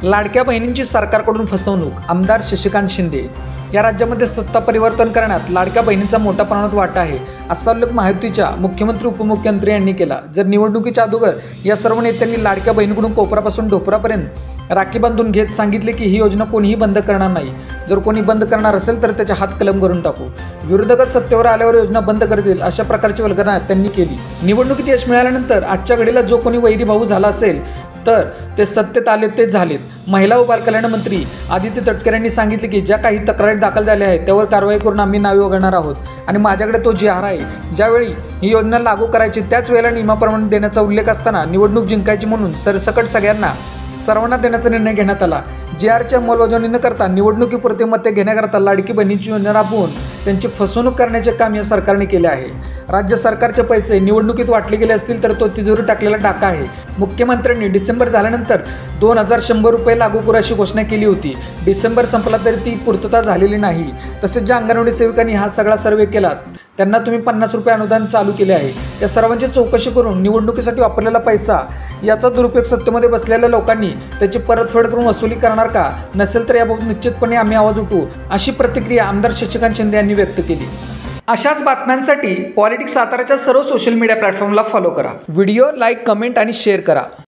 लाडक्या बहिणींची सरकारकडून फसवणूक, आमदार शशिकांत शिंदे। या राज्यामध्ये सत्ता परिवर्तन करण्यात लाडक्या बहिणींचा मोठा प्रमाणात वाटा आहे, असा उल्लेख महायुतीच्या मुख्यमंत्री उपमुख्यमंत्री यांनी केला। जर निवडणुकीच्या अगोदर या सर्व नेत्यांनी लाडक्या बहिणीकडून कोपरापासून ढोपरापर्यंत राखी बांधून घेत सांगितले की ही योजना कोणीही बंद करणार नाही, जर कोणी बंद करणार असेल तर त्याचे हात कलम करून टाकू, विरोधक सत्तेवर आल्यावर योजना बंद करतील, अशा प्रकारची वल्गना त्यांनी केली। निवडणुकीत यश मिळाल्यानंतर आजच्या घडीला जो कोणी वैरी भाऊ झाला असेल तर ते सत्तेत आले ते झालेत। महिला व बालकल्याण मंत्री आदित्य तटकरे यांनी सांगितले की ज्या काही तक्रारी दाखल झाल्या आहेत त्यावर कारवाई करून आम्ही नावे वगळणार आहोत आणि माझ्याकडे तो GR आहे। ज्यावेळी ही योजना लागू करायची त्याच वेळेला नियमाप्रमाणे देण्याचा उल्लेख असताना निवडणूक जिंकायची म्हणून सरसकट सर्वांना देण्याचा निर्णय घेण्यात आला। GRची अंमलबजावणी न करता निवडणुकीपुरते मते घेण्याकरता लाडकी बहिणीची योजना राबवून त्यांची फसवणूक करण्याचे काम या सरकारने केले आहे। राज्य सरकारचे पैसे निवडणुकीत वाटले गेले असतील तर तो तिजोरी टाकलेला टाका आहे। मुख्यमंत्र्यांनी डिसेंबर झाल्यानंतर 2100 रुपये लागू करू अशी घोषणा केली होती। डिसेंबर संपला तरी ती पूर्तता झालेली नाही। तसेच ज्या अंगणवाडी सेविकांनी हा सगळा सर्वे केला त्यांना तुम्ही 50 रुपये अनुदान चालू केले आहे। त्या सर्वांची चौकशी करून निवडणुकीसाठी वापरलेला पैसा याचा दुरुपयोग सत्तेमध्ये बसलेल्या लोकांनी त्याची परतफेड करून वसुली करणार का, नसेल तर याबाबत निश्चितपणे आम्ही आवाज उठवू, अशी प्रतिक्रिया आमदार शशिकांत शिंदे यांनी व्यक्त केली। अशाच बातम्यांसाठी पॉलिटिक्स साताराच्या सर्व सोशल मीडिया प्लॅटफॉर्मला फॉलो करा, व्हिडिओ लाईक, कमेंट आणि शेअर करा।